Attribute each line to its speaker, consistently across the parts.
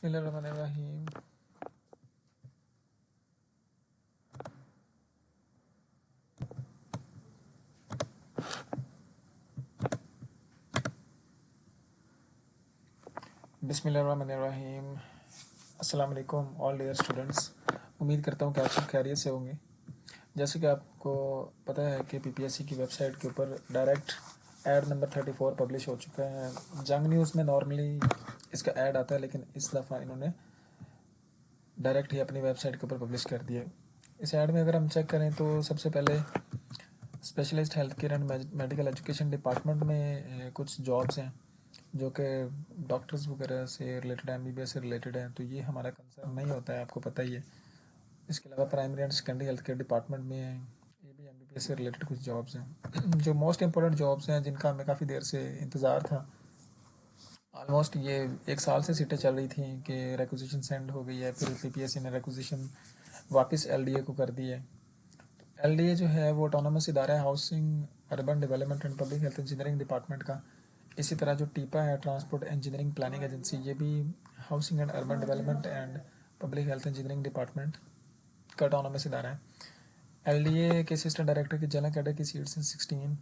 Speaker 1: बिस्मिल्लाहिर्रहमानिर्रहीम। बिस्मिल्लाहिर्रहमानिर्रहीम। अस्सलाम वालेकुम ऑल डियर स्टूडेंट्स। उम्मीद करता हूँ कि आप सब खैरियत से होंगे। जैसे कि आपको पता है कि पीपीएससी की वेबसाइट के ऊपर डायरेक्ट ऐड नंबर 34 पब्लिश हो चुका है। जंग न्यूज़ में नॉर्मली इसका ऐड आता है, लेकिन इस दफ़ा इन्होंने डायरेक्ट ही अपनी वेबसाइट के ऊपर पब्लिश कर दिया। इस ऐड में अगर हम चेक करें तो सबसे पहले specialist health care and medical education department में कुछ जॉब्स हैं जो कि डॉक्टर्स वगैरह से रिलेटेड है, एमबीबीएस से रिलेटेड है, तो ये हमारा कंसर्न नहीं होता है, आपको पता ही है। इसके अलावा primary and secondary health care department में ये भी एमबीबीएस से रिलेटेड कुछ जॉब्स हैं जो मोस्ट इंपॉर्टेंट जॉब्स हैं, जिनका हमें काफ़ी देर से इंतज़ार था। ऑलमोस्ट ये 1 साल से सीटें चल रही थी कि रिक्वेजिशन सेंड हो गई है, फिर पीपीएससी ने रिक्वेजिशन वापस एलडीए को कर दी है। एलडीए जो है वो ऑटोनोमस इदारा है housing urban development and public health engineering department का। इसी तरह जो टीपा है ट्रांसपोर्ट इंजीनियरिंग प्लानिंग एजेंसी, ये भी housing and urban development and public health engineering department का ऑटोनोमस इदारा है। एलडीए के असिस्टेंट डायरेक्टर की जनरल कैडर की सीट्स हैं 16,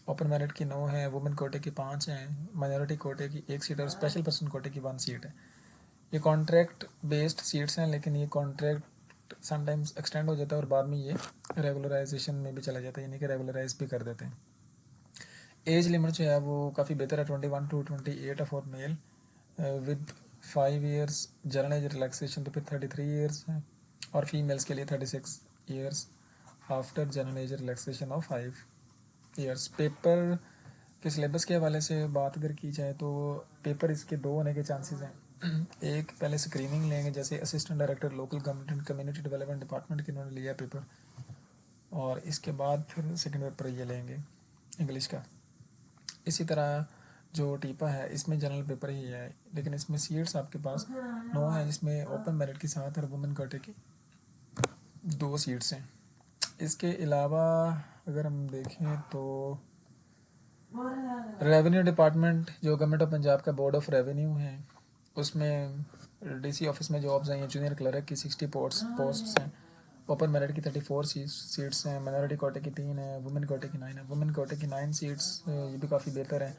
Speaker 1: ओपन मेरिट की 9 है, वुमेन कोटे की 5 हैं, माइनॉरिटी कोटे की 1 सीट और स्पेशल पर्सन कोटे की 1 सीट है। ये कॉन्ट्रैक्ट बेस्ड सीट्स हैं, लेकिन ये कॉन्ट्रैक्ट समटाइम्स एक्सटेंड हो जाता है और बाद में ये रेगुलराइजेशन में भी चला जाता है, यानी कि रेगुलराइज भी कर देते हैं। एज लिमिट जो है वो काफ़ी बेहतर है, 21 to 28 है for male with 5 years general age relaxation, तो फिर 33 ईयर्स है, और फीमेल्स के लिए 36 years after general age relaxation of 5 years. Paper के सिलेबस के हवाले से बात अगर की जाए तो पेपर इसके 2 होने के चांसेस हैं। एक पहले स्क्रीनिंग लेंगे, जैसे assistant director local government and community development department के इन्होंने लिया पेपर, और इसके बाद फिर सेकंड पेपर ये लेंगे इंग्लिश का। इसी तरह जो टीपा है इसमें जनरल पेपर ही है, लेकिन इसमें सीट्स आपके पास 9 है, जिसमें ओपन मेरिट की 7 और वुमेन कोटे की 2 सीट्स हैं। इसके अलावा अगर हम देखें तो रेवेन्यू डिपार्टमेंट जो गवर्नमेंट ऑफ पंजाब का बोर्ड ऑफ रेवेन्यू है, उसमें डीसी ऑफिस में जॉब्स हैं, जूनियर क्लर्क की 60 पोस्ट्स हैं, ओपन मेरिट की 34 सीट्स हैं, माइनॉरिटी कोटे की 3 है, वुमेन कोटे की 9 है। वुमेन कोटे की 9 सीट्स ये भी काफ़ी बेहतर है,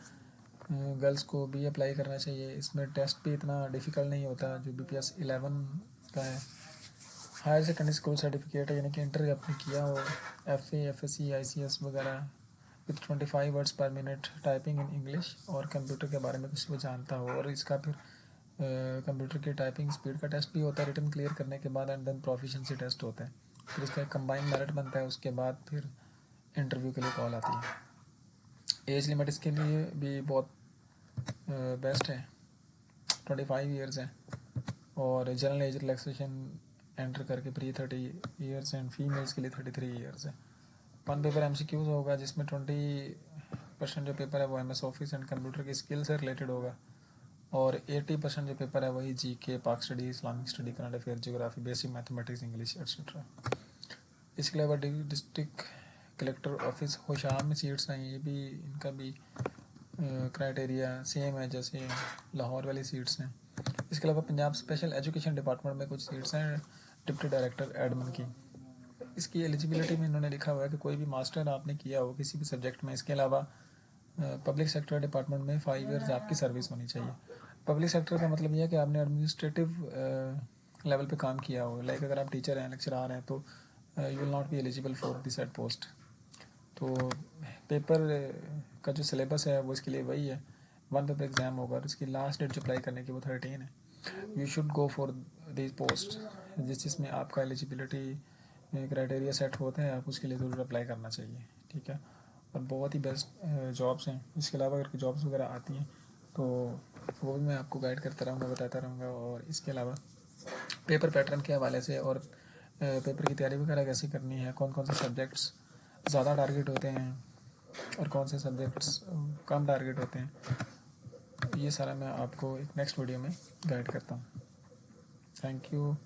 Speaker 1: गर्ल्स को भी अप्लाई करना चाहिए। इसमें टेस्ट भी इतना डिफ़िकल्ट नहीं होता जो BPS 11 का है। हायर सेकेंडरी स्कूल सर्टिफिकेट है, यानी कि इंटर आपने किया हो, FA FSC ICS वगैरह, विथ 25 वर्ड्स पर मिनट, टाइपिंग इन इंग्लिश, और कंप्यूटर के बारे में कुछ भी जानता हो। और इसका फिर कंप्यूटर की टाइपिंग स्पीड का टेस्ट भी होता है रिटन क्लियर करने के बाद, एंड देन प्रोफिशिएंसी टेस्ट होता है। फिर इसका एक कंबाइंड मेरिट बनता है, उसके बाद फिर इंटरव्यू के लिए कॉल आती है। एज लिमिट इसके लिए भी बहुत बेस्ट है, 25 ईयर्स है, और जनरल एज रिलैक्सेशन एंटर करके प्री 30 ईयर्स एंड फीमेल्स के लिए 33 ईयर्स है। 1 पेपर MCQs होगा, जिसमें 20% जो पेपर है वो MS ऑफिस एंड कंप्यूटर की स्किल से रिलेटेड होगा, और 80% जो पेपर है वही GK, पाक study, Islamic study, current affair, geography, basic mathematics, English etcetera. इसके अलावा डिस्ट्रिक्ट कलेक्टर ऑफिस होशाम में सीट्स हैं, ये भी इनका भी क्राइटेरिया सेम है जैसे लाहौर वाली सीट्स हैं। इसके अलावा पंजाब स्पेशल एजुकेशन डिपार्टमेंट में कुछ सीट्स हैं डिप्टी डायरेक्टर एडमिन की। इसकी एलिजिबिलिटी में इन्होंने लिखा हुआ है कि कोई भी मास्टर आपने किया हो किसी भी सब्जेक्ट में। इसके अलावा पब्लिक सेक्टर डिपार्टमेंट में 5 ईयर्स आपकी सर्विस होनी चाहिए। पब्लिक सेक्टर का मतलब यह है कि आपने एडमिनिस्ट्रेटिव लेवल पे काम किया हो, लाइक अगर आप टीचर हैं, लेक्चरार हैं, तो you will not be eligible for this set post. तो पेपर का जो सिलेबस है वो इसके लिए वही है, 1 पेपर एग्ज़ाम होगा, और इसकी लास्ट डेट जो अप्लाई करने की वो 13 है। You should go for this post, जिसमें आपका एलिजिबिलिटी क्राइटेरिया सेट होता है, आप उसके लिए ज़रूर अप्लाई करना चाहिए, ठीक है। और बहुत ही बेस्ट जॉब्स हैं। इसके अलावा अगर जॉब्स वगैरह आती हैं तो वो भी मैं आपको गाइड करता रहूँगा, बताता रहूँगा। और इसके अलावा पेपर पैटर्न के हवाले से और पेपर की तैयारी वगैरह कैसे करनी है, कौन कौन से सब्जेक्ट्स ज़्यादा टारगेट होते हैं और कौन से सब्जेक्ट्स कम टारगेट होते हैं, ये सारा मैं आपको एक नेक्स्ट वीडियो में गाइड करता हूँ। Thank you.